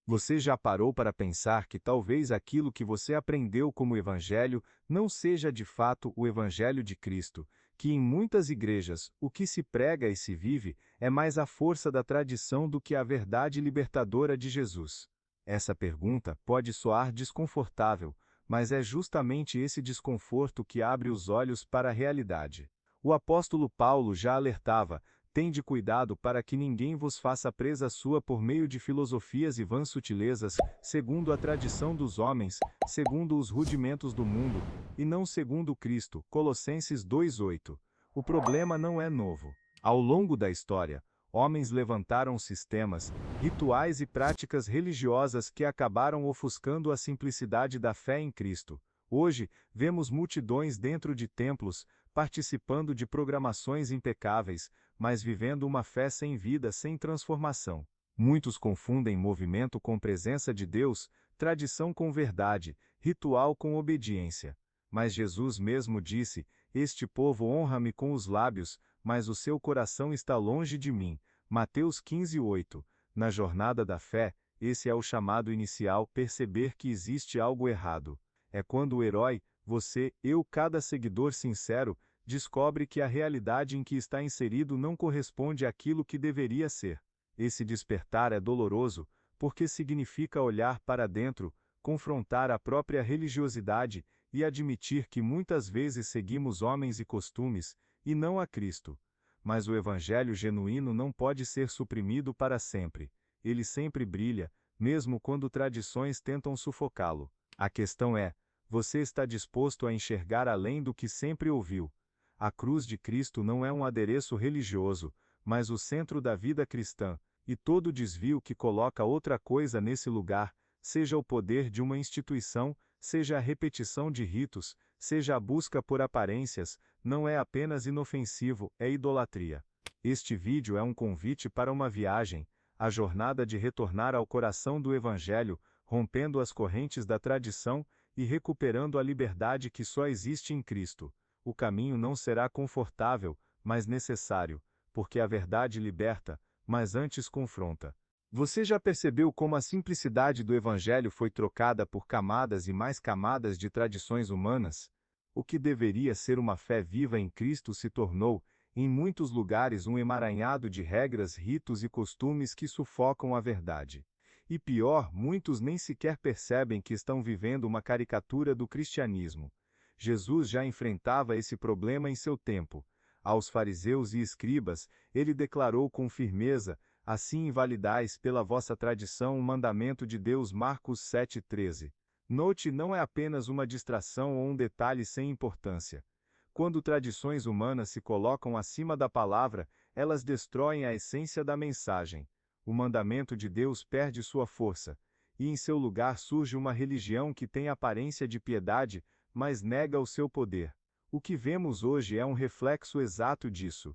Você já parou para pensar que talvez aquilo que você aprendeu como Evangelho não seja de fato o Evangelho de Cristo, que em muitas igrejas o que se prega e se vive é mais a força da tradição do que a verdade libertadora de Jesus? Essa pergunta pode soar desconfortável, mas é justamente esse desconforto que abre os olhos para a realidade. O apóstolo Paulo já alertava: tende cuidado para que ninguém vos faça presa sua por meio de filosofias e vãs sutilezas, segundo a tradição dos homens, segundo os rudimentos do mundo, e não segundo Cristo. Colossenses 2:8. O problema não é novo. Ao longo da história, homens levantaram sistemas, rituais e práticas religiosas que acabaram ofuscando a simplicidade da fé em Cristo. Hoje, vemos multidões dentro de templos, participando de programações impecáveis, mas vivendo uma fé sem vida, sem transformação. Muitos confundem movimento com presença de Deus, tradição com verdade, ritual com obediência. Mas Jesus mesmo disse: Este povo honra-me com os lábios, mas o seu coração está longe de mim. Mateus 15:8. Na jornada da fé, esse é o chamado inicial: perceber que existe algo errado. É quando o herói, você, eu, cada seguidor sincero, descobre que a realidade em que está inserido não corresponde àquilo que deveria ser. Esse despertar é doloroso, porque significa olhar para dentro, confrontar a própria religiosidade e admitir que muitas vezes seguimos homens e costumes, e não a Cristo. Mas o evangelho genuíno não pode ser suprimido para sempre. Ele sempre brilha, mesmo quando tradições tentam sufocá-lo. A questão é: você está disposto a enxergar além do que sempre ouviu? A cruz de Cristo não é um adereço religioso, mas o centro da vida cristã, e todo desvio que coloca outra coisa nesse lugar, seja o poder de uma instituição, seja a repetição de ritos, seja a busca por aparências, não é apenas inofensivo, é idolatria. Este vídeo é um convite para uma viagem, a jornada de retornar ao coração do Evangelho, rompendo as correntes da tradição e recuperando a liberdade que só existe em Cristo. O caminho não será confortável, mas necessário, porque a verdade liberta, mas antes confronta. Você já percebeu como a simplicidade do Evangelho foi trocada por camadas e mais camadas de tradições humanas? O que deveria ser uma fé viva em Cristo se tornou, em muitos lugares, um emaranhado de regras, ritos e costumes que sufocam a verdade. E pior, muitos nem sequer percebem que estão vivendo uma caricatura do cristianismo. Jesus já enfrentava esse problema em seu tempo. Aos fariseus e escribas, ele declarou com firmeza: assim invalidais pela vossa tradição o mandamento de Deus. Marcos 7:13. Note, não é apenas uma distração ou um detalhe sem importância. Quando tradições humanas se colocam acima da palavra, elas destroem a essência da mensagem. O mandamento de Deus perde sua força, e em seu lugar surge uma religião que tem aparência de piedade, mas nega o seu poder. O que vemos hoje é um reflexo exato disso.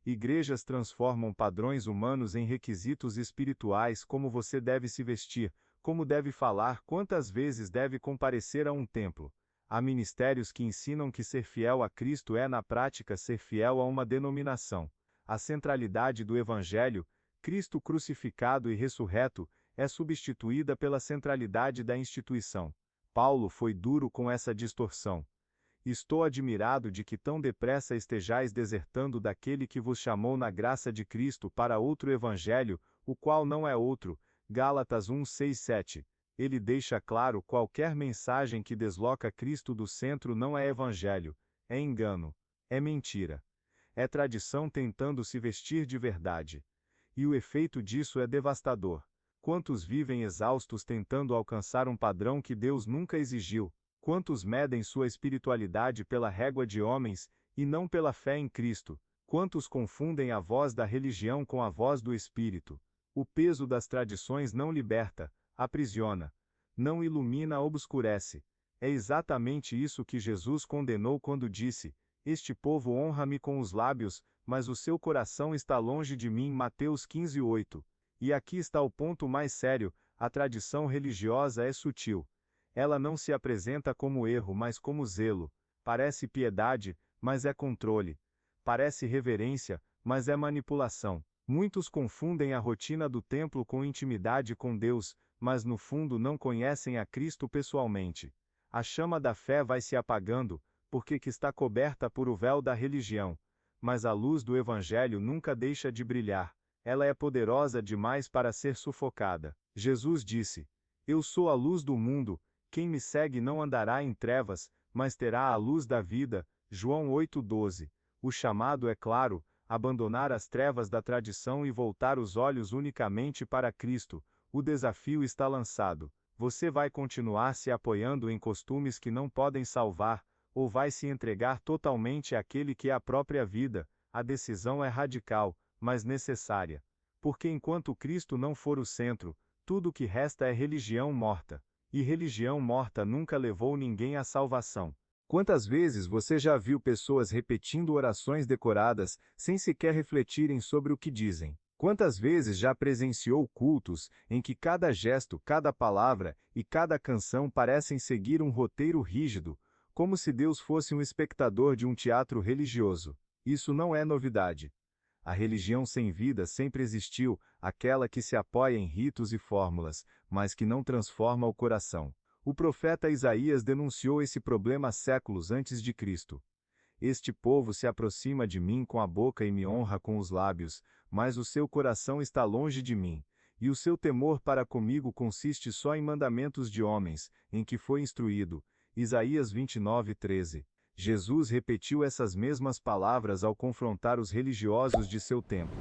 Igrejas transformam padrões humanos em requisitos espirituais: como você deve se vestir, como deve falar, quantas vezes deve comparecer a um templo. Há ministérios que ensinam que ser fiel a Cristo é, na prática, ser fiel a uma denominação. A centralidade do Evangelho, Cristo crucificado e ressurreto, é substituída pela centralidade da instituição. Paulo foi duro com essa distorção. Estou admirado de que tão depressa estejais desertando daquele que vos chamou na graça de Cristo para outro evangelho, o qual não é outro. Gálatas 1:6-7. Ele deixa claro: qualquer mensagem que desloca Cristo do centro não é evangelho, é engano, é mentira. É tradição tentando se vestir de verdade. E o efeito disso é devastador. Quantos vivem exaustos tentando alcançar um padrão que Deus nunca exigiu? Quantos medem sua espiritualidade pela régua de homens, e não pela fé em Cristo? Quantos confundem a voz da religião com a voz do Espírito? O peso das tradições não liberta, aprisiona. Não ilumina, obscurece. É exatamente isso que Jesus condenou quando disse: Este povo honra-me com os lábios, mas o seu coração está longe de mim. Mateus 15:8. E aqui está o ponto mais sério: a tradição religiosa é sutil. Ela não se apresenta como erro, mas como zelo. Parece piedade, mas é controle. Parece reverência, mas é manipulação. Muitos confundem a rotina do templo com intimidade com Deus, mas no fundo não conhecem a Cristo pessoalmente. A chama da fé vai se apagando, porque que está coberta por o véu da religião. Mas a luz do Evangelho nunca deixa de brilhar. Ela é poderosa demais para ser sufocada. Jesus disse: Eu sou a luz do mundo, quem me segue não andará em trevas, mas terá a luz da vida. João 8,12. O chamado é claro: abandonar as trevas da tradição e voltar os olhos unicamente para Cristo. O desafio está lançado. Você vai continuar se apoiando em costumes que não podem salvar, ou vai se entregar totalmente àquele que é a própria vida? A decisão é radical, mas necessária. Porque enquanto Cristo não for o centro, tudo o que resta é religião morta. E religião morta nunca levou ninguém à salvação. Quantas vezes você já viu pessoas repetindo orações decoradas, sem sequer refletirem sobre o que dizem? Quantas vezes já presenciou cultos em que cada gesto, cada palavra e cada canção parecem seguir um roteiro rígido, como se Deus fosse um espectador de um teatro religioso? Isso não é novidade. A religião sem vida sempre existiu, aquela que se apoia em ritos e fórmulas, mas que não transforma o coração. O profeta Isaías denunciou esse problema séculos antes de Cristo. Este povo se aproxima de mim com a boca e me honra com os lábios, mas o seu coração está longe de mim, e o seu temor para comigo consiste só em mandamentos de homens, em que foi instruído. Isaías 29:13. Jesus repetiu essas mesmas palavras ao confrontar os religiosos de seu tempo.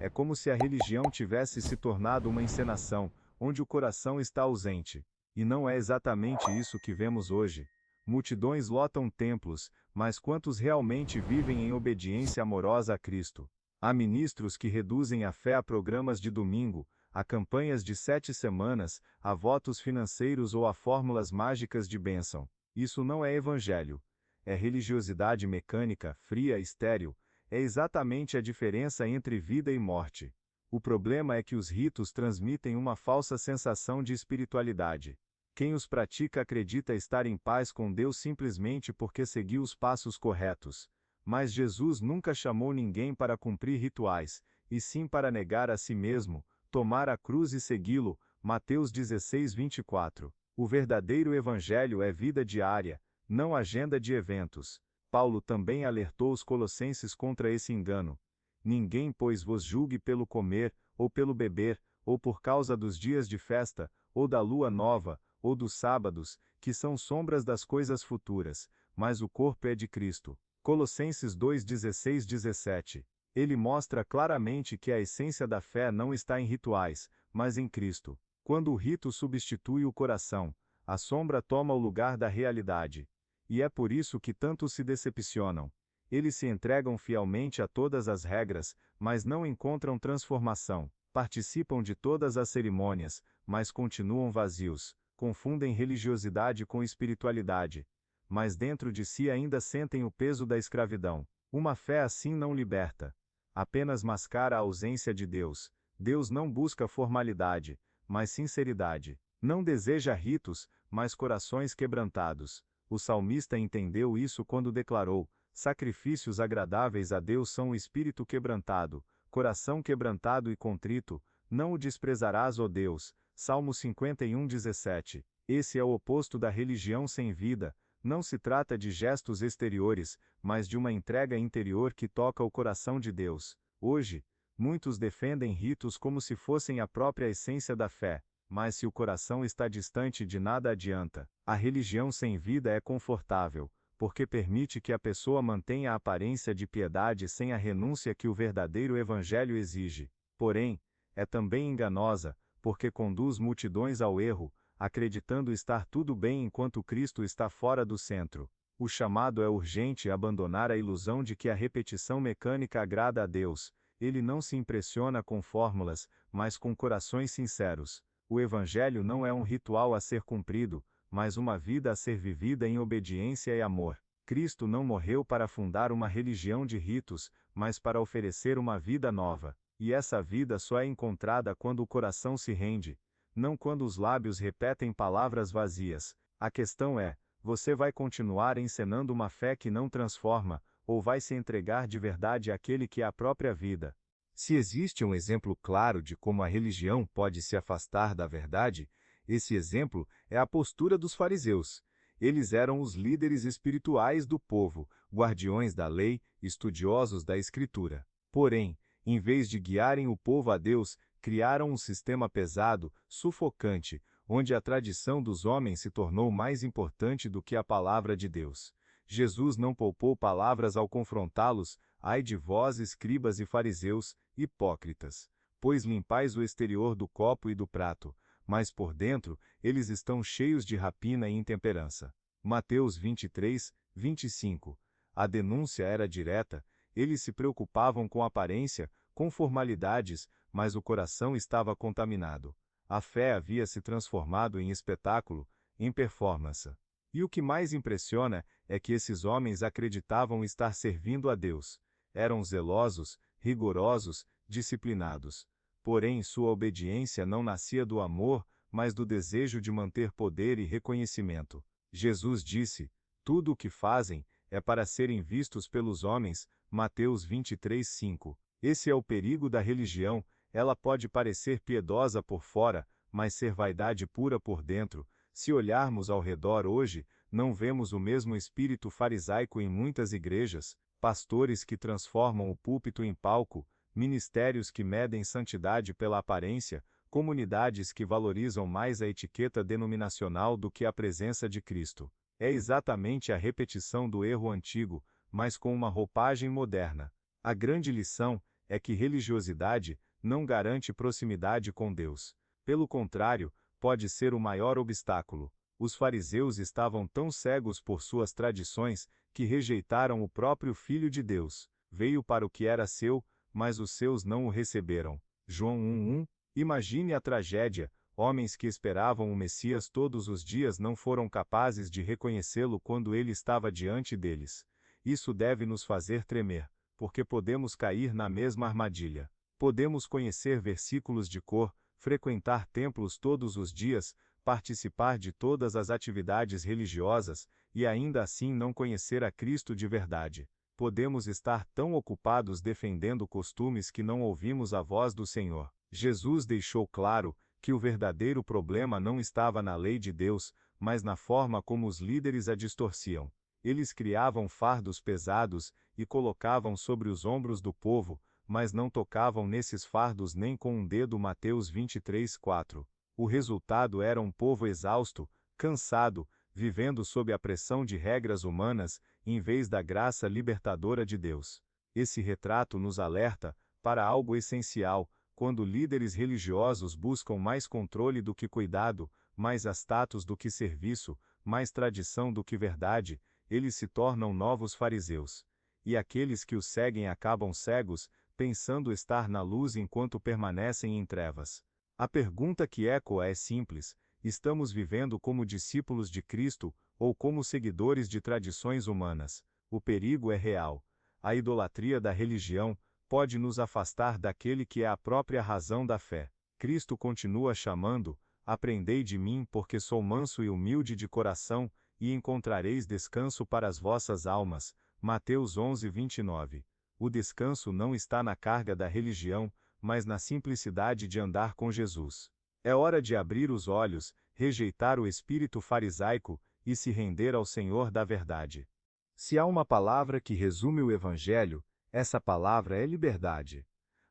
É como se a religião tivesse se tornado uma encenação, onde o coração está ausente. E não é exatamente isso que vemos hoje. Multidões lotam templos, mas quantos realmente vivem em obediência amorosa a Cristo? Há ministros que reduzem a fé a programas de domingo, a campanhas de 7 semanas, a votos financeiros ou a fórmulas mágicas de bênção. Isso não é evangelho. É religiosidade mecânica, fria, estéril. É exatamente a diferença entre vida e morte. O problema é que os ritos transmitem uma falsa sensação de espiritualidade. Quem os pratica acredita estar em paz com Deus simplesmente porque seguiu os passos corretos. Mas Jesus nunca chamou ninguém para cumprir rituais, e sim para negar a si mesmo, tomar a cruz e segui-lo. Mateus 16:24. O verdadeiro evangelho é vida diária, não agenda de eventos. Paulo também alertou os colossenses contra esse engano. Ninguém, pois, vos julgue pelo comer, ou pelo beber, ou por causa dos dias de festa, ou da lua nova, ou dos sábados, que são sombras das coisas futuras, mas o corpo é de Cristo. Colossenses 2:16-17. Ele mostra claramente que a essência da fé não está em rituais, mas em Cristo. Quando o rito substitui o coração, a sombra toma o lugar da realidade. E é por isso que tantos se decepcionam. Eles se entregam fielmente a todas as regras, mas não encontram transformação. Participam de todas as cerimônias, mas continuam vazios. Confundem religiosidade com espiritualidade. Mas dentro de si ainda sentem o peso da escravidão. Uma fé assim não liberta. Apenas mascara a ausência de Deus. Deus não busca formalidade, mas sinceridade. Não deseja ritos, mas corações quebrantados. O salmista entendeu isso quando declarou: sacrifícios agradáveis a Deus são o espírito quebrantado, coração quebrantado e contrito, não o desprezarás, ó Deus. Salmo 51:17. Esse é o oposto da religião sem vida. Não se trata de gestos exteriores, mas de uma entrega interior que toca o coração de Deus. Hoje, muitos defendem ritos como se fossem a própria essência da fé, mas se o coração está distante, de nada adianta. A religião sem vida é confortável, porque permite que a pessoa mantenha a aparência de piedade sem a renúncia que o verdadeiro evangelho exige. Porém, é também enganosa, porque conduz multidões ao erro, acreditando estar tudo bem enquanto Cristo está fora do centro. O chamado é urgente: abandonar a ilusão de que a repetição mecânica agrada a Deus. Ele não se impressiona com fórmulas, mas com corações sinceros. O Evangelho não é um ritual a ser cumprido, mas uma vida a ser vivida em obediência e amor. Cristo não morreu para fundar uma religião de ritos, mas para oferecer uma vida nova. E essa vida só é encontrada quando o coração se rende, não quando os lábios repetem palavras vazias. A questão é: você vai continuar encenando uma fé que não transforma, ou vai se entregar de verdade àquele que é a própria vida? Se existe um exemplo claro de como a religião pode se afastar da verdade, Esse exemplo é a postura dos fariseus. Eles eram os líderes espirituais do povo, guardiões da lei, estudiosos da Escritura. Porém, em vez de guiarem o povo a Deus, criaram um sistema pesado, sufocante, onde a tradição dos homens se tornou mais importante do que a palavra de Deus. Jesus não poupou palavras ao confrontá-los: ai de vós, escribas e fariseus, hipócritas! Pois limpais o exterior do copo e do prato, mas por dentro eles estão cheios de rapina e intemperança. Mateus 23, 25. A denúncia era direta, eles se preocupavam com aparência, com formalidades, mas o coração estava contaminado. A fé havia se transformado em espetáculo, em performance. E o que mais impressiona é que esses homens acreditavam estar servindo a Deus. Eram zelosos, rigorosos, disciplinados. Porém, sua obediência não nascia do amor, mas do desejo de manter poder e reconhecimento. Jesus disse: tudo o que fazem é para serem vistos pelos homens. Mateus 23, 5. Esse é o perigo da religião: ela pode parecer piedosa por fora, mas ser vaidade pura por dentro. Se olharmos ao redor hoje, não vemos o mesmo espírito farisaico em muitas igrejas, pastores que transformam o púlpito em palco, ministérios que medem santidade pela aparência, comunidades que valorizam mais a etiqueta denominacional do que a presença de Cristo. É exatamente a repetição do erro antigo, mas com uma roupagem moderna. A grande lição é que religiosidade não garante proximidade com Deus. Pelo contrário, pode ser o maior obstáculo. Os fariseus estavam tão cegos por suas tradições que rejeitaram o próprio Filho de Deus. Veio para o que era seu, mas os seus não o receberam. João 1:1. Imagine a tragédia: homens que esperavam o Messias todos os dias não foram capazes de reconhecê-lo quando ele estava diante deles. Isso deve nos fazer tremer, porque podemos cair na mesma armadilha. Podemos conhecer versículos de cor, frequentar templos todos os dias, participar de todas as atividades religiosas, e ainda assim não conhecer a Cristo de verdade. Podemos estar tão ocupados defendendo costumes que não ouvimos a voz do Senhor. Jesus deixou claro que o verdadeiro problema não estava na lei de Deus, mas na forma como os líderes a distorciam. Eles criavam fardos pesados e colocavam sobre os ombros do povo, mas não tocavam nesses fardos nem com um dedo. Mateus 23, 4. O resultado era um povo exausto, cansado, vivendo sob a pressão de regras humanas, em vez da graça libertadora de Deus. Esse retrato nos alerta para algo essencial: quando líderes religiosos buscam mais controle do que cuidado, mais status do que serviço, mais tradição do que verdade, eles se tornam novos fariseus. E aqueles que os seguem acabam cegos, pensando estar na luz enquanto permanecem em trevas. A pergunta que ecoa é simples: estamos vivendo como discípulos de Cristo, ou como seguidores de tradições humanas? O perigo é real. A idolatria da religião pode nos afastar daquele que é a própria razão da fé. Cristo continua chamando: aprendei de mim, porque sou manso e humilde de coração, e encontrareis descanso para as vossas almas. Mateus 11, 29. O descanso não está na carga da religião, mas na simplicidade de andar com Jesus. É hora de abrir os olhos, rejeitar o espírito farisaico e se render ao Senhor da verdade. Se há uma palavra que resume o Evangelho, essa palavra é liberdade.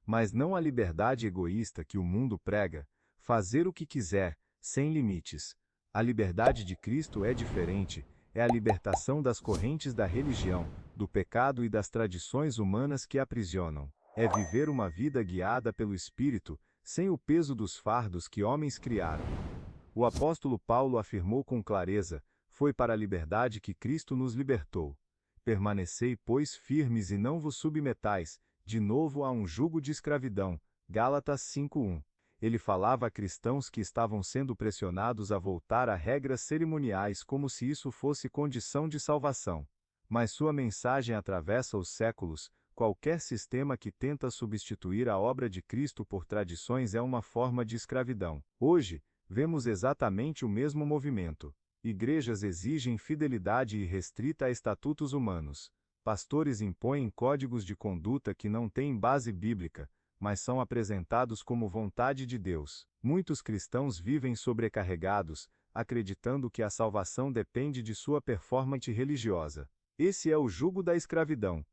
Mas não a liberdade egoísta que o mundo prega: fazer o que quiser, sem limites. A liberdade de Cristo é diferente, é a libertação das correntes da religião, do pecado e das tradições humanas que aprisionam. É viver uma vida guiada pelo Espírito, sem o peso dos fardos que homens criaram. O apóstolo Paulo afirmou com clareza: foi para a liberdade que Cristo nos libertou. Permanecei, pois, firmes e não vos submetais, de novo, a um jugo de escravidão. Gálatas 5:1. Ele falava a cristãos que estavam sendo pressionados a voltar a regras cerimoniais como se isso fosse condição de salvação. Mas sua mensagem atravessa os séculos: qualquer sistema que tenta substituir a obra de Cristo por tradições é uma forma de escravidão. Hoje, vemos exatamente o mesmo movimento. Igrejas exigem fidelidade irrestrita a estatutos humanos. Pastores impõem códigos de conduta que não têm base bíblica. mas são apresentados como vontade de Deus. Muitos cristãos vivem sobrecarregados, acreditando que a salvação depende de sua performance religiosa. Esse é o jugo da escravidão.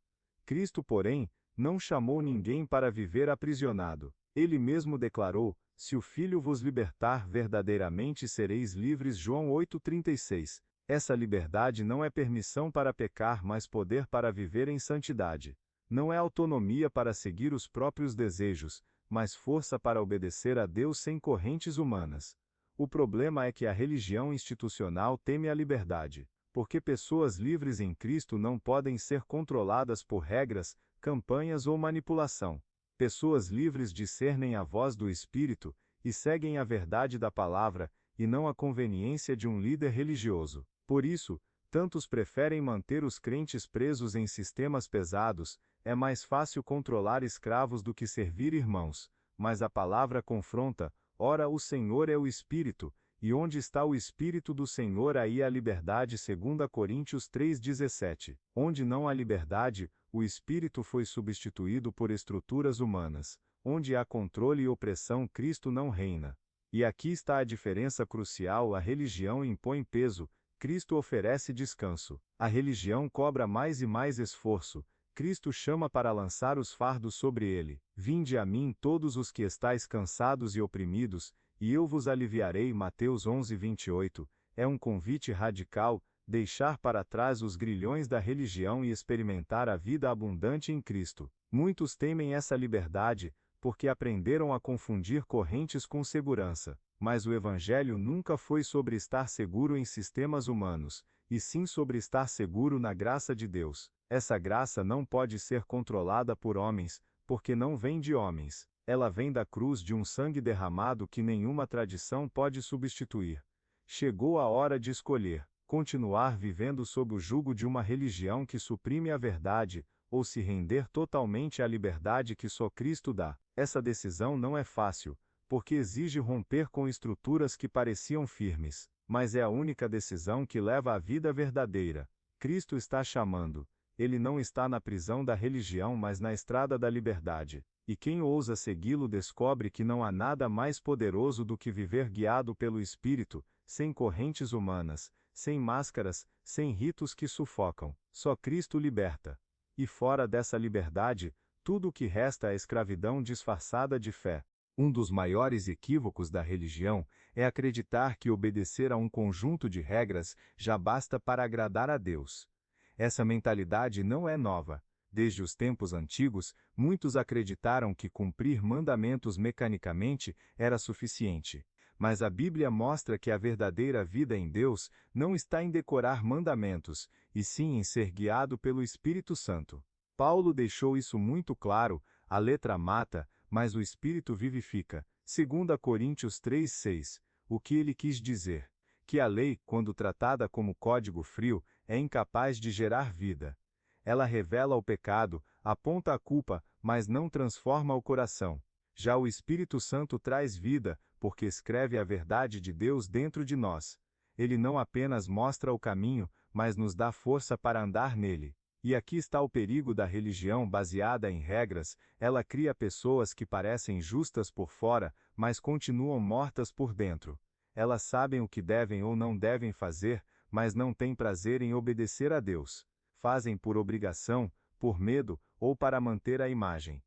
Cristo, porém, não chamou ninguém para viver aprisionado. Ele mesmo declarou: se o Filho vos libertar, verdadeiramente sereis livres. João 8,36. Essa liberdade não é permissão para pecar, mas poder para viver em santidade. Não é autonomia para seguir os próprios desejos, mas força para obedecer a Deus sem correntes humanas. O problema é que a religião institucional teme a liberdade, porque pessoas livres em Cristo não podem ser controladas por regras, campanhas ou manipulação. Pessoas livres discernem a voz do Espírito e seguem a verdade da palavra, e não a conveniência de um líder religioso. Por isso, tantos preferem manter os crentes presos em sistemas pesados. É mais fácil controlar escravos do que servir irmãos, mas a palavra confronta: ora, o Senhor é o Espírito, e onde está o Espírito do Senhor, aí há liberdade. 2 Coríntios 3,17. Onde não há liberdade, o Espírito foi substituído por estruturas humanas. Onde há controle e opressão, Cristo não reina. E aqui está a diferença crucial: a religião impõe peso, Cristo oferece descanso. A religião cobra mais e mais esforço, Cristo chama para lançar os fardos sobre ele. Vinde a mim todos os que estáis cansados e oprimidos, e eu vos aliviarei. Mateus 11:28. É um convite radical: deixar para trás os grilhões da religião e experimentar a vida abundante em Cristo. Muitos temem essa liberdade, porque aprenderam a confundir correntes com segurança. Mas o Evangelho nunca foi sobre estar seguro em sistemas humanos, e sim sobre estar seguro na graça de Deus. Essa graça não pode ser controlada por homens, porque não vem de homens. Ela vem da cruz, de um sangue derramado que nenhuma tradição pode substituir. Chegou a hora de escolher: continuar vivendo sob o jugo de uma religião que suprime a verdade, ou se render totalmente à liberdade que só Cristo dá. Essa decisão não é fácil, porque exige romper com estruturas que pareciam firmes, mas é a única decisão que leva à vida verdadeira. Cristo está chamando. Ele não está na prisão da religião, mas na estrada da liberdade. E quem ousa segui-lo descobre que não há nada mais poderoso do que viver guiado pelo Espírito, sem correntes humanas, sem máscaras, sem ritos que sufocam. Só Cristo liberta. E fora dessa liberdade, tudo o que resta é escravidão disfarçada de fé. Um dos maiores equívocos da religião é acreditar que obedecer a um conjunto de regras já basta para agradar a Deus. Essa mentalidade não é nova. Desde os tempos antigos, muitos acreditaram que cumprir mandamentos mecanicamente era suficiente. Mas a Bíblia mostra que a verdadeira vida em Deus não está em decorar mandamentos, e sim em ser guiado pelo Espírito Santo. Paulo deixou isso muito claro: a letra mata, mas o Espírito vivifica. 2 Coríntios 3,6. O que ele quis dizer? Que a lei, quando tratada como código frio, é incapaz de gerar vida. Ela revela o pecado, aponta a culpa, mas não transforma o coração. Já o Espírito Santo traz vida, porque escreve a verdade de Deus dentro de nós. Ele não apenas mostra o caminho, mas nos dá força para andar nele. E aqui está o perigo da religião baseada em regras: ela cria pessoas que parecem justas por fora, mas continuam mortas por dentro. Elas sabem o que devem ou não devem fazer, mas não têm prazer em obedecer a Deus. Fazem por obrigação, por medo, ou para manter a imagem.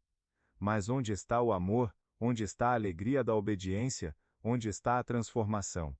Mas onde está o amor? Onde está a alegria da obediência? Onde está a transformação?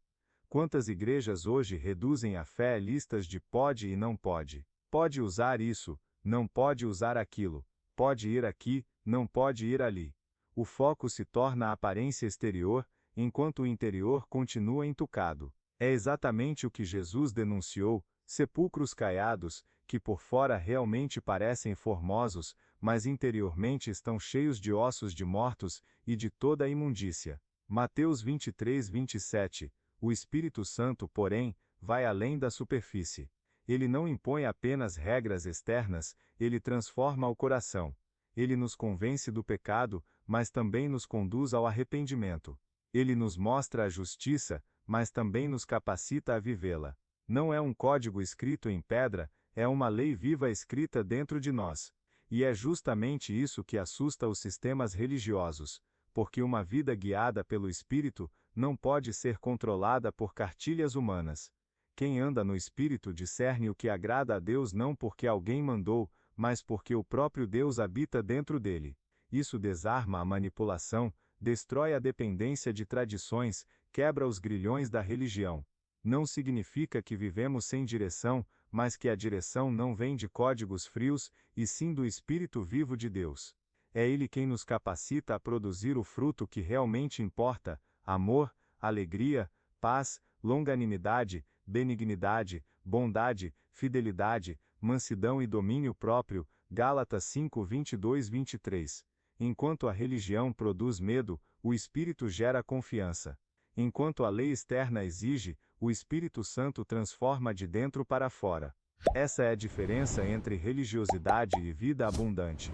Quantas igrejas hoje reduzem a fé a listas de pode e não pode? Pode usar isso, não pode usar aquilo. Pode ir aqui, não pode ir ali. O foco se torna a aparência exterior, enquanto o interior continua entucado. É exatamente o que Jesus denunciou: sepulcros caiados, que por fora realmente parecem formosos, mas interiormente estão cheios de ossos de mortos e de toda a imundícia. Mateus 23:27. O Espírito Santo, porém, vai além da superfície. Ele não impõe apenas regras externas, ele transforma o coração. Ele nos convence do pecado, mas também nos conduz ao arrependimento. Ele nos mostra a justiça, mas também nos capacita a vivê-la. Não é um código escrito em pedra, é uma lei viva escrita dentro de nós. E é justamente isso que assusta os sistemas religiosos, porque uma vida guiada pelo Espírito não pode ser controlada por cartilhas humanas. Quem anda no Espírito discerne o que agrada a Deus não porque alguém mandou, mas porque o próprio Deus habita dentro dele. Isso desarma a manipulação, destrói a dependência de tradições, quebra os grilhões da religião. Não significa que vivemos sem direção, mas que a direção não vem de códigos frios, e sim do Espírito vivo de Deus. É Ele quem nos capacita a produzir o fruto que realmente importa: amor, alegria, paz, longanimidade, benignidade, bondade, fidelidade, mansidão e domínio próprio. Gálatas 5, 22-23. Enquanto a religião produz medo, o Espírito gera confiança. Enquanto a lei externa exige, o Espírito Santo transforma de dentro para fora. Essa é a diferença entre religiosidade e vida abundante.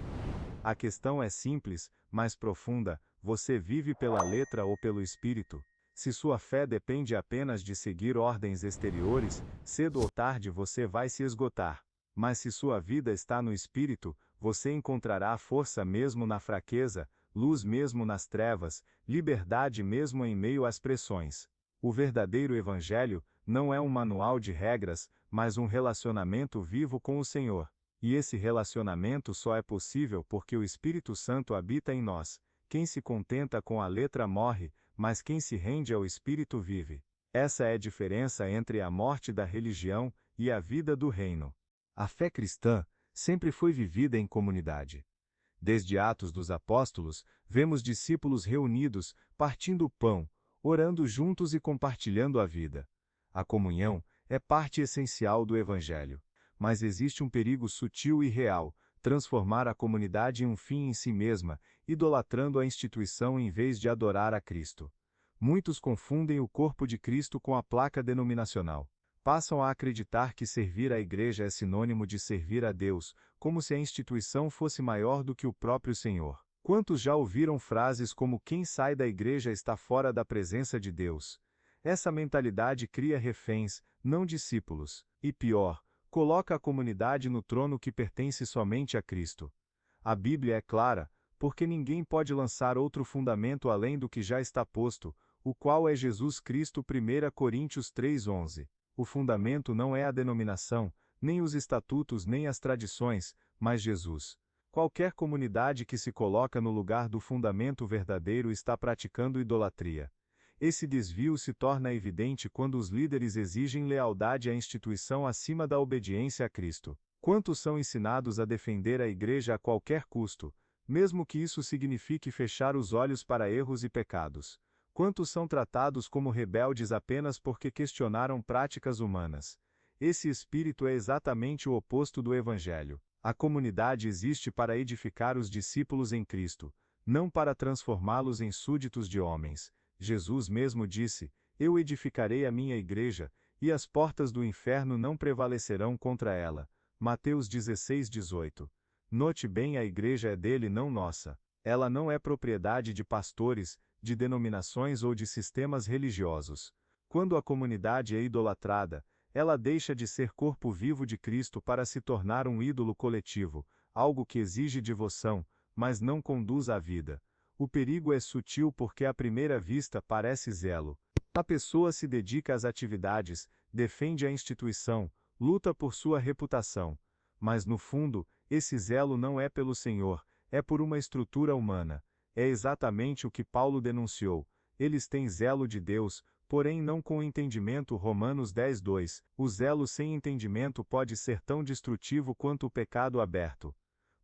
A questão é simples, mas profunda: você vive pela letra ou pelo Espírito? Se sua fé depende apenas de seguir ordens exteriores, cedo ou tarde você vai se esgotar. Mas se sua vida está no Espírito, você encontrará força mesmo na fraqueza, luz mesmo nas trevas, liberdade mesmo em meio às pressões. O verdadeiro Evangelho não é um manual de regras, mas um relacionamento vivo com o Senhor. E esse relacionamento só é possível porque o Espírito Santo habita em nós. Quem se contenta com a letra morre, mas quem se rende ao Espírito vive. Essa é a diferença entre a morte da religião e a vida do reino. A fé cristã sempre foi vivida em comunidade. Desde Atos dos Apóstolos, vemos discípulos reunidos, partindo o pão, orando juntos e compartilhando a vida. A comunhão é parte essencial do Evangelho. Mas existe um perigo sutil e real: transformar a comunidade em um fim em si mesma, idolatrando a instituição em vez de adorar a Cristo. Muitos confundem o corpo de Cristo com a placa denominacional. Passam a acreditar que servir à igreja é sinônimo de servir a Deus, como se a instituição fosse maior do que o próprio Senhor. Quantos já ouviram frases como "quem sai da igreja está fora da presença de Deus"? Essa mentalidade cria reféns, não discípulos. E pior, coloca a comunidade no trono que pertence somente a Cristo. A Bíblia é clara: porque ninguém pode lançar outro fundamento além do que já está posto, o qual é Jesus Cristo. 1 Coríntios 3:11. O fundamento não é a denominação, nem os estatutos nem as tradições, mas Jesus. Qualquer comunidade que se coloca no lugar do fundamento verdadeiro está praticando idolatria. Esse desvio se torna evidente quando os líderes exigem lealdade à instituição acima da obediência a Cristo. Quantos são ensinados a defender a igreja a qualquer custo, mesmo que isso signifique fechar os olhos para erros e pecados? Quantos são tratados como rebeldes apenas porque questionaram práticas humanas? Esse espírito é exatamente o oposto do Evangelho. A comunidade existe para edificar os discípulos em Cristo, não para transformá-los em súditos de homens. Jesus mesmo disse: "Eu edificarei a minha igreja, e as portas do inferno não prevalecerão contra ela." Mateus 16:18. Note bem, a igreja é dele, não nossa. Ela não é propriedade de pastores, de denominações ou de sistemas religiosos. Quando a comunidade é idolatrada, ela deixa de ser corpo vivo de Cristo para se tornar um ídolo coletivo, algo que exige devoção, mas não conduz à vida. O perigo é sutil porque à primeira vista parece zelo. A pessoa se dedica às atividades, defende a instituição, luta por sua reputação. Mas no fundo, esse zelo não é pelo Senhor, é por uma estrutura humana. É exatamente o que Paulo denunciou: eles têm zelo de Deus, porém não com entendimento. Romanos 10:2. O zelo sem entendimento pode ser tão destrutivo quanto o pecado aberto.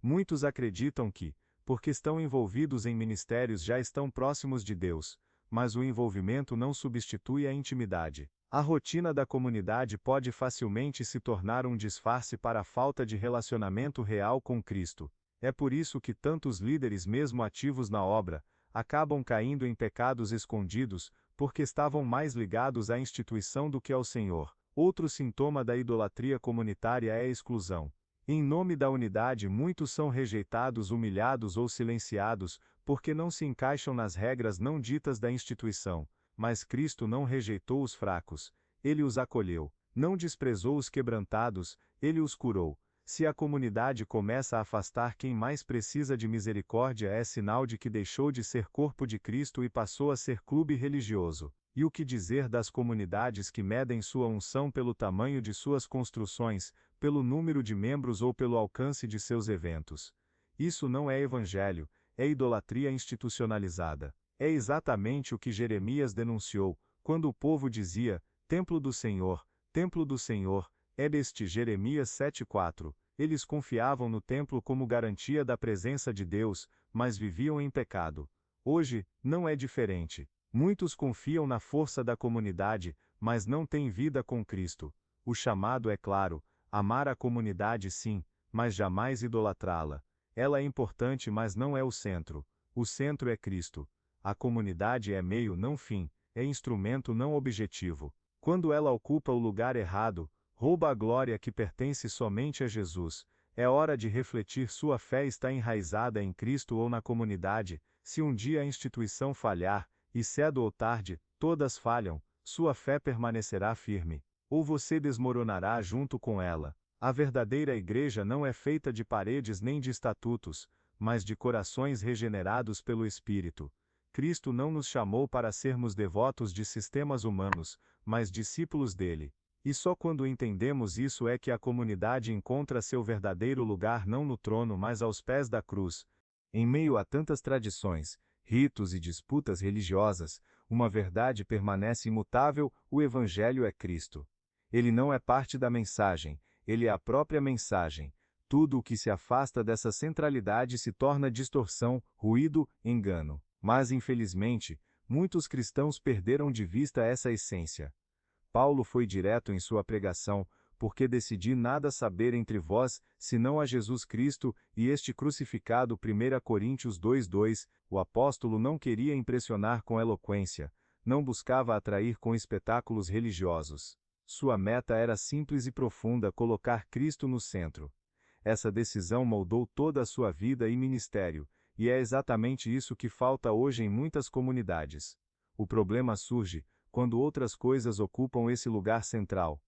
Muitos acreditam que, porque estão envolvidos em ministérios, já estão próximos de Deus, mas o envolvimento não substitui a intimidade. A rotina da comunidade pode facilmente se tornar um disfarce para a falta de relacionamento real com Cristo. É por isso que tantos líderes, mesmo ativos na obra, acabam caindo em pecados escondidos, porque estavam mais ligados à instituição do que ao Senhor. Outro sintoma da idolatria comunitária é a exclusão. Em nome da unidade, muitos são rejeitados, humilhados ou silenciados, porque não se encaixam nas regras não ditas da instituição. Mas Cristo não rejeitou os fracos, ele os acolheu. Não desprezou os quebrantados, ele os curou. Se a comunidade começa a afastar quem mais precisa de misericórdia, é sinal de que deixou de ser corpo de Cristo e passou a ser clube religioso. E o que dizer das comunidades que medem sua unção pelo tamanho de suas construções, pelo número de membros ou pelo alcance de seus eventos? Isso não é evangelho, é idolatria institucionalizada. É exatamente o que Jeremias denunciou, quando o povo dizia: Templo do Senhor, é deste Jeremias 7:4. Eles confiavam no templo como garantia da presença de Deus, mas viviam em pecado. Hoje, não é diferente. Muitos confiam na força da comunidade, mas não têm vida com Cristo. O chamado é claro: amar a comunidade sim, mas jamais idolatrá-la. Ela é importante, mas não é o centro. O centro é Cristo. A comunidade é meio, não fim, é instrumento, não objetivo. Quando ela ocupa o lugar errado, rouba a glória que pertence somente a Jesus. É hora de refletir: sua fé está enraizada em Cristo ou na comunidade? Se um dia a instituição falhar, e cedo ou tarde, todas falham, sua fé permanecerá firme, ou você desmoronará junto com ela. A verdadeira igreja não é feita de paredes nem de estatutos, mas de corações regenerados pelo Espírito. Cristo não nos chamou para sermos devotos de sistemas humanos, mas discípulos dele. E só quando entendemos isso é que a comunidade encontra seu verdadeiro lugar, não no trono, mas aos pés da cruz. Em meio a tantas tradições, ritos e disputas religiosas, uma verdade permanece imutável: o Evangelho é Cristo. Ele não é parte da mensagem, ele é a própria mensagem. Tudo o que se afasta dessa centralidade se torna distorção, ruído, engano. Mas, infelizmente, muitos cristãos perderam de vista essa essência. Paulo foi direto em sua pregação: porque decidi nada saber entre vós, senão a Jesus Cristo, e este crucificado. 1 Coríntios 2:2. O apóstolo não queria impressionar com eloquência, não buscava atrair com espetáculos religiosos. Sua meta era simples e profunda: colocar Cristo no centro. Essa decisão moldou toda a sua vida e ministério, e é exatamente isso que falta hoje em muitas comunidades. O problema surge quando outras coisas ocupam esse lugar central.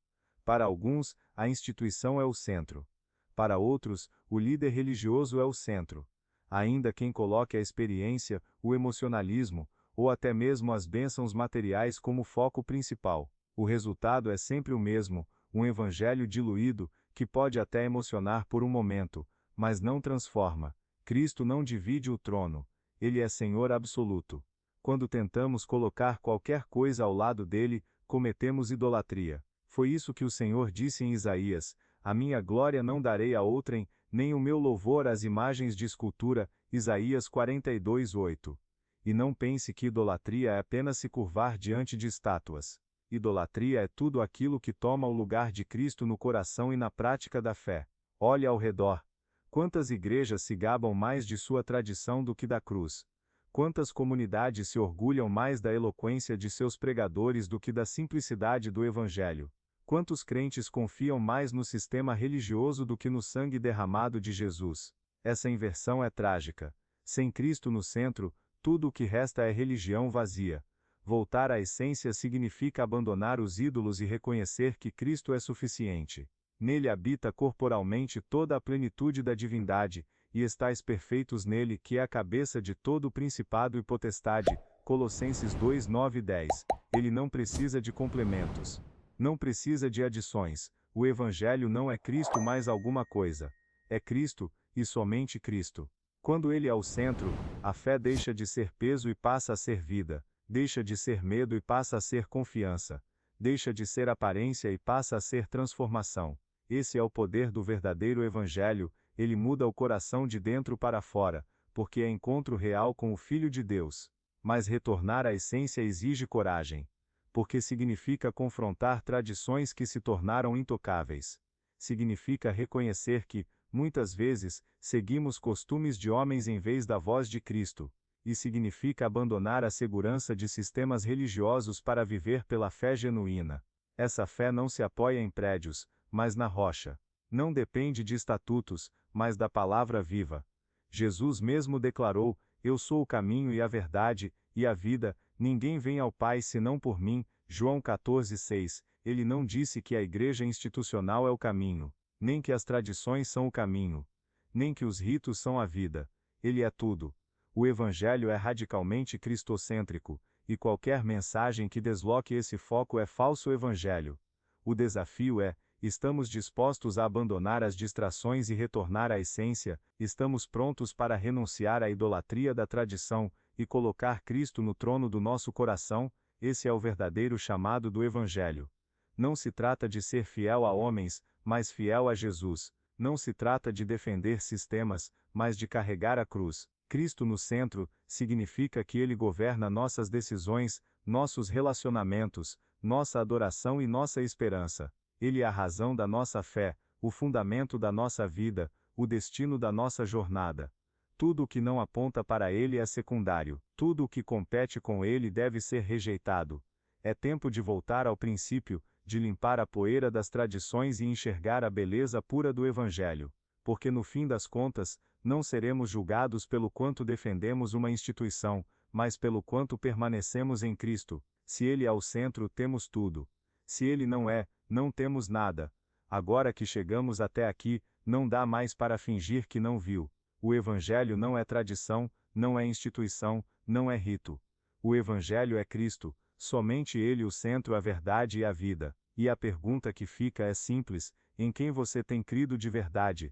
Para alguns, a instituição é o centro. Para outros, o líder religioso é o centro. Ainda quem coloque a experiência, o emocionalismo, ou até mesmo as bênçãos materiais como foco principal. O resultado é sempre o mesmo: um evangelho diluído, que pode até emocionar por um momento, mas não transforma. Cristo não divide o trono. Ele é Senhor absoluto. Quando tentamos colocar qualquer coisa ao lado dele, cometemos idolatria. Foi isso que o Senhor disse em Isaías: a minha glória não darei a outrem, nem o meu louvor às imagens de escultura. Isaías 42:8. E não pense que idolatria é apenas se curvar diante de estátuas. Idolatria é tudo aquilo que toma o lugar de Cristo no coração e na prática da fé. Olhe ao redor. Quantas igrejas se gabam mais de sua tradição do que da cruz? Quantas comunidades se orgulham mais da eloquência de seus pregadores do que da simplicidade do Evangelho? Quantos crentes confiam mais no sistema religioso do que no sangue derramado de Jesus? Essa inversão é trágica. Sem Cristo no centro, tudo o que resta é religião vazia. Voltar à essência significa abandonar os ídolos e reconhecer que Cristo é suficiente. Nele habita corporalmente toda a plenitude da divindade, e estáis perfeitos nele, que é a cabeça de todo o principado e potestade. Colossenses 2, 9 e 10. Ele não precisa de complementos. Não precisa de adições. O Evangelho não é Cristo mais alguma coisa. É Cristo, e somente Cristo. Quando ele é o centro, a fé deixa de ser peso e passa a ser vida. Deixa de ser medo e passa a ser confiança. Deixa de ser aparência e passa a ser transformação. Esse é o poder do verdadeiro Evangelho. Ele muda o coração de dentro para fora, porque é encontro real com o Filho de Deus. Mas retornar à essência exige coragem, porque significa confrontar tradições que se tornaram intocáveis. Significa reconhecer que, muitas vezes, seguimos costumes de homens em vez da voz de Cristo. E significa abandonar a segurança de sistemas religiosos para viver pela fé genuína. Essa fé não se apoia em prédios, mas na rocha. Não depende de estatutos, mas da palavra viva. Jesus mesmo declarou: eu sou o caminho e a verdade, e a vida, ninguém vem ao Pai senão por mim. João 14:6. Ele não disse que a igreja institucional é o caminho. Nem que as tradições são o caminho. Nem que os ritos são a vida. Ele é tudo. O Evangelho é radicalmente cristocêntrico, e qualquer mensagem que desloque esse foco é falso evangelho. O desafio é: estamos dispostos a abandonar as distrações e retornar à essência, estamos prontos para renunciar à idolatria da tradição e colocar Cristo no trono do nosso coração. Esse é o verdadeiro chamado do Evangelho. Não se trata de ser fiel a homens, mas fiel a Jesus. Não se trata de defender sistemas, mas de carregar a cruz. Cristo no centro significa que Ele governa nossas decisões, nossos relacionamentos, nossa adoração e nossa esperança. Ele é a razão da nossa fé, o fundamento da nossa vida, o destino da nossa jornada. Tudo o que não aponta para Ele é secundário, tudo o que compete com Ele deve ser rejeitado. É tempo de voltar ao princípio, de limpar a poeira das tradições e enxergar a beleza pura do Evangelho. Porque no fim das contas, não seremos julgados pelo quanto defendemos uma instituição, mas pelo quanto permanecemos em Cristo. Se Ele é o centro, temos tudo. Se Ele não é, não temos nada. Agora que chegamos até aqui, não dá mais para fingir que não viu. O Evangelho não é tradição, não é instituição, não é rito. O Evangelho é Cristo, somente Ele o centro, a verdade e a vida. E a pergunta que fica é simples: em quem você tem crido de verdade?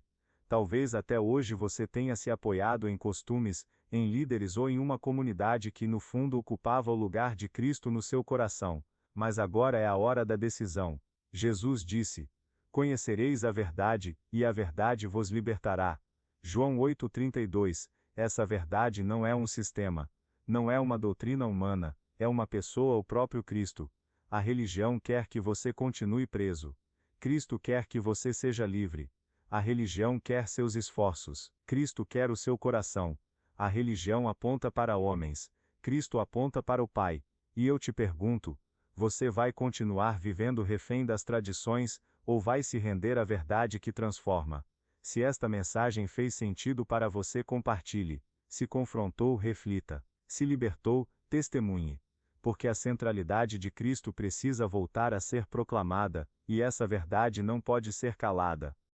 Talvez até hoje você tenha se apoiado em costumes, em líderes ou em uma comunidade que no fundo ocupava o lugar de Cristo no seu coração. Mas agora é a hora da decisão. Jesus disse: Conhecereis a verdade, e a verdade vos libertará. João 8,32. Essa verdade não é um sistema. Não é uma doutrina humana, é uma pessoa, o próprio Cristo. A religião quer que você continue preso. Cristo quer que você seja livre. A religião quer seus esforços. Cristo quer o seu coração. A religião aponta para homens. Cristo aponta para o Pai. E eu te pergunto: você vai continuar vivendo refém das tradições, ou vai se render à verdade que transforma? Se esta mensagem fez sentido para você, compartilhe. Se confrontou, reflita. Se libertou, testemunhe. Porque a centralidade de Cristo precisa voltar a ser proclamada, e essa verdade não pode ser calada.